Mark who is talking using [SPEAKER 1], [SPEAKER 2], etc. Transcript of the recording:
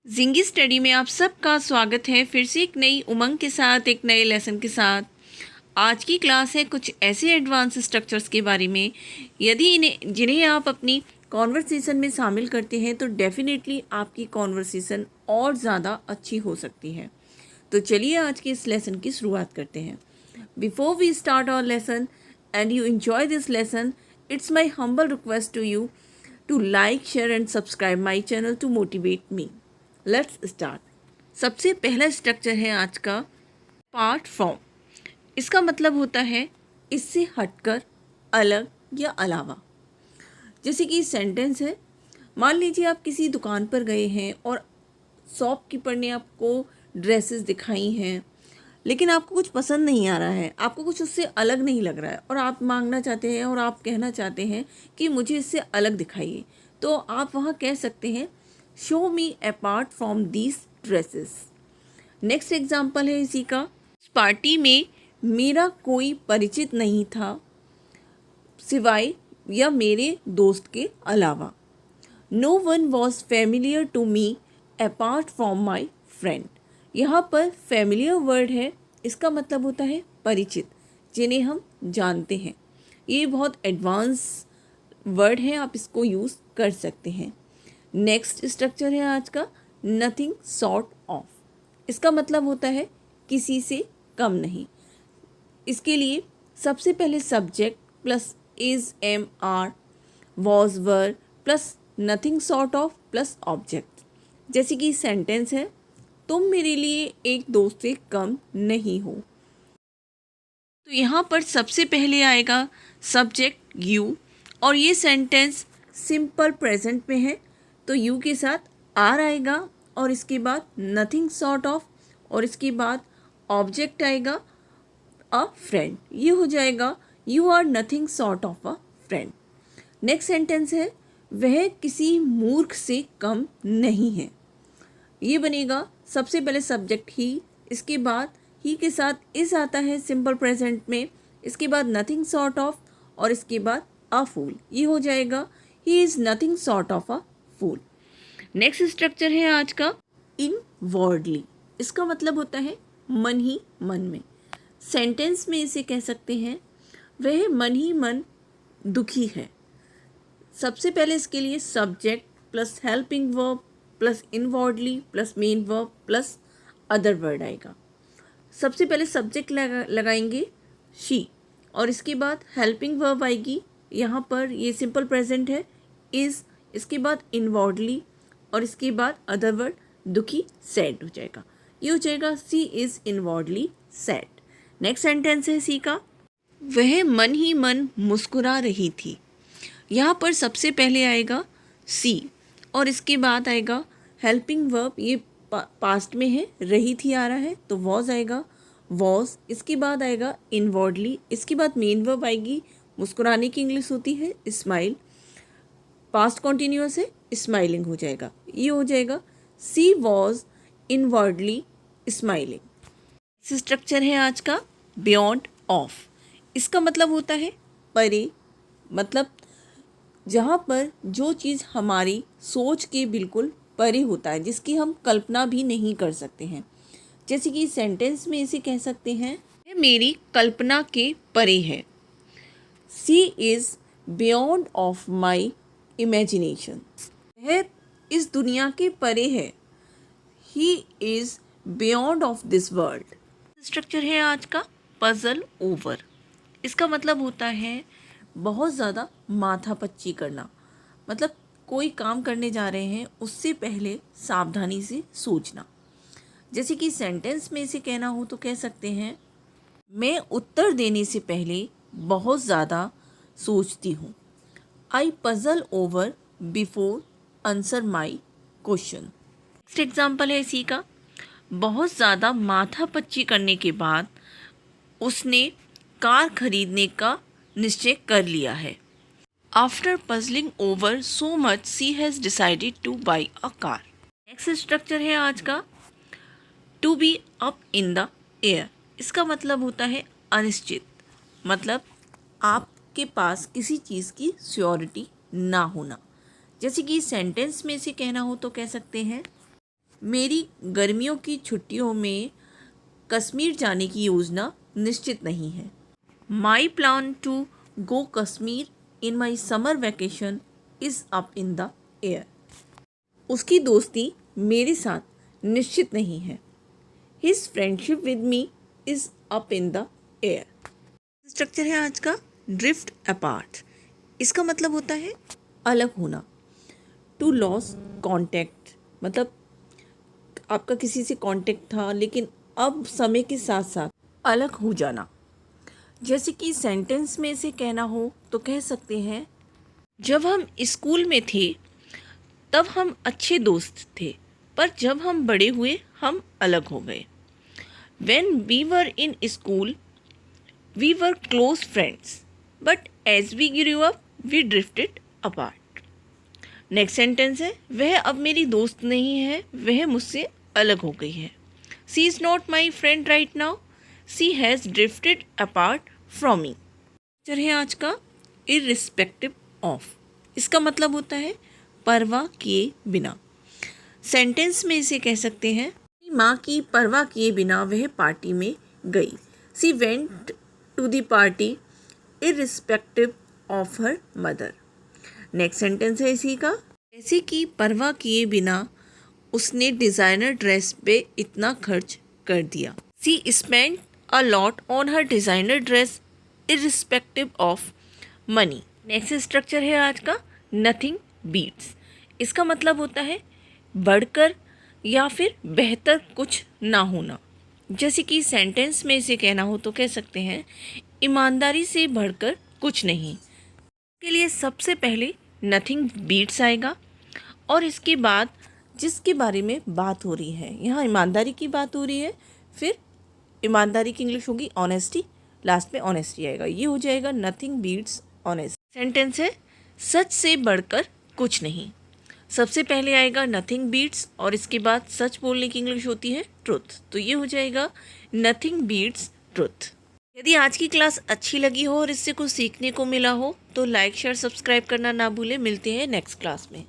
[SPEAKER 1] जिंगी study में आप सबका स्वागत है फिर से एक नई उमंग के साथ, एक नए लेसन के साथ। आज की क्लास है कुछ ऐसे एडवांस स्ट्रक्चर्स के बारे में, यदि जिन्हें आप अपनी कॉन्वर्सेशन में शामिल करते हैं तो डेफिनेटली आपकी कॉन्वर्सेशन और ज़्यादा अच्छी हो सकती है। तो चलिए आज के इस लेसन की शुरुआत करते हैं। Before we start our lesson and you enjoy this lesson, it's my humble request to you to like, share and subscribe my channel to motivate me. Let's start. सबसे पहला स्ट्रक्चर है आज का पार्ट फ्रॉम। इसका मतलब होता है इससे हटकर, अलग या अलावा। जैसे कि सेंटेंस है, मान लीजिए आप किसी दुकान पर गए हैं और शॉपकीपर ने आपको ड्रेसेस दिखाई हैं, लेकिन आपको कुछ पसंद नहीं आ रहा है, आपको कुछ उससे अलग नहीं लग रहा है और आप मांगना चाहते हैं और आप कहना चाहते हैं कि मुझे इससे अलग दिखाइए। तो आप वहाँ कह सकते हैं show me apart from these dresses. Next example है इसी का, पार्टी में मेरा कोई परिचित नहीं था सिवाय या मेरे दोस्त के अलावा। No one was familiar to me apart from my friend. यहाँ पर फेमिलियर वर्ड है, इसका मतलब होता है परिचित, जिन्हें हम जानते हैं। ये बहुत एडवांस वर्ड है, आप इसको यूज़ कर सकते हैं। नेक्स्ट स्ट्रक्चर है आज का नथिंग सॉर्ट ऑफ। इसका मतलब होता है किसी से कम नहीं। इसके लिए सबसे पहले subject plus is, am, are, was, were plus nothing sort of plus object. जैसे कि सेंटेंस है, तुम मेरे लिए एक दोस्त से कम नहीं हो। तो यहाँ पर सबसे पहले आएगा सब्जेक्ट यू, और ये सेंटेंस सिंपल प्रेजेंट में है, तो यू के साथ आर आएगा और इसके बाद नथिंग सॉर्ट ऑफ और इसके बाद ऑब्जेक्ट आएगा अ फ्रेंड। ये हो जाएगा you are nothing sort of a friend. Next sentence है, वह किसी मूर्ख से कम नहीं है। ये बनेगा सबसे पहले सब्जेक्ट ही, इसके बाद ही के साथ इस आता है सिंपल प्रेजेंट में, इसके बाद नथिंग सॉर्ट ऑफ और इसके बाद अ फूल। ये हो जाएगा he is nothing sort of a fool. Next structure है आज का इनवर्डली। इसका मतलब होता है मन ही मन में। सेंटेंस में इसे कह सकते हैं वह मन ही मन दुखी है। सबसे पहले इसके लिए subject plus helping verb plus inwardly plus main verb plus other word आएगा। सबसे पहले सब्जेक्ट लगाएंगे शी और इसके बाद हेल्पिंग वर्ब आएगी। यहाँ पर ये सिंपल प्रेजेंट है इज़, इसके बाद इनवर्डली और इसके बाद अदर वर्ड दुखी, सैड हो जाएगा। ये हो जाएगा she is inwardly sad. Next sentence है सी का, वह मन ही मन मुस्कुरा रही थी। यहाँ पर सबसे पहले आएगा सी और इसके बाद आएगा हेल्पिंग वर्ब, ये पास्ट में है, रही थी आ रहा है तो वॉज आएगा, वॉज, इसके बाद आएगा इनवर्डली, इसके बाद मेन वर्ब आएगी, मुस्कुराने की इंग्लिश होती है स्माइल, पास्ट कॉन्टिन्यूअस है, स्माइलिंग हो जाएगा। ये हो जाएगा सी वॉज इनवर्डली स्माइलिंग। स्ट्रक्चर है आज का बियॉन्ड ऑफ। इसका मतलब होता है परे, मतलब जहाँ पर जो चीज़ हमारी सोच के बिल्कुल परे होता है, जिसकी हम कल्पना भी नहीं कर सकते हैं। जैसे कि सेंटेंस में इसे कह सकते हैं यह मेरी कल्पना के परे है। She is beyond of my imagination. वह इस दुनिया के परे है। He is beyond of this world. Structure है आज का पजल ओवर। इसका मतलब होता है बहुत ज़्यादा माथापच्ची करना, मतलब कोई काम करने जा रहे हैं उससे पहले सावधानी से सोचना। जैसे कि सेंटेंस में इसे कहना हो तो कह सकते हैं मैं उत्तर देने से पहले बहुत ज़्यादा सोचती हूँ। I puzzle over before answer my question. Next example है इसी का, बहुत ज़्यादा माथापच्ची करने के बाद उसने कार खरीदने का निश्चय कर लिया है। After puzzling over so much she has decided to buy a car. Next structure है आज का to be up in the air. इसका मतलब होता है अनिश्चित, मतलब आपके पास किसी चीज़ की श्योरिटी ना होना। जैसे कि सेंटेंस में इसे कहना हो तो कह सकते हैं मेरी गर्मियों की छुट्टियों में कश्मीर जाने की योजना निश्चित नहीं है। My plan to go Kashmir in my summer vacation is up in the air. उसकी दोस्ती मेरे साथ निश्चित नहीं है। His friendship with me is up in the air. Structure है आज का ड्रिफ्ट अपार्ट। इसका मतलब होता है अलग होना। टू लॉस कॉन्टैक्ट, मतलब आपका किसी से कांटेक्ट था लेकिन अब समय के साथ साथ अलग हो जाना। जैसे कि सेंटेंस में इसे कहना हो तो कह सकते हैं, जब हम स्कूल में थे तब हम अच्छे दोस्त थे, पर जब हम बड़े हुए हम अलग हो गए। When we were in school, we were close friends, but as we grew up, we drifted apart. Next sentence है, वह अब मेरी दोस्त नहीं है, वह मुझसे अलग हो गई है। She is not my friend right now, she has drifted apart from me. चलिए आज का इर्रिस्पेक्टिव ऑफ। इसका मतलब होता है परवाह किए बिना। सेंटेंस में इसे कह सकते हैं, माँ की परवाह किए बिना वह पार्टी में गई। She went to the party irrespective of her mother. Next sentence है इसी का, जैसे कि परवाह किए बिना उसने डिज़ाइनर ड्रेस पे इतना खर्च कर दिया। She spend a lot on her designer dress irrespective of money. Next structure है आज का नथिंग बीट्स। इसका मतलब होता है बढ़कर या फिर बेहतर कुछ ना होना। जैसे कि सेंटेंस में इसे कहना हो तो कह सकते हैं, ईमानदारी से बढ़कर कुछ नहीं। के लिए सबसे पहले नथिंग बीट्स आएगा और इसके बाद जिसके बारे में बात हो रही है, यहाँ ईमानदारी की बात हो रही है, फिर ईमानदारी की इंग्लिश होगी ऑनेस्टी, लास्ट में ऑनेस्टी आएगा। ये हो जाएगा नथिंग बीट्स ऑनेस्टी। सेंटेंस है सच से बढ़कर कुछ नहीं। सबसे पहले आएगा नथिंग बीट्स और इसके बाद सच बोलने की इंग्लिश होती है ट्रुथ, तो ये हो जाएगा नथिंग बीट्स ट्रुथ। यदि आज की क्लास अच्छी लगी हो और इससे कुछ सीखने को मिला हो तो लाइक शेयर सब्सक्राइब करना ना भूलें। मिलते हैं नेक्स्ट क्लास में।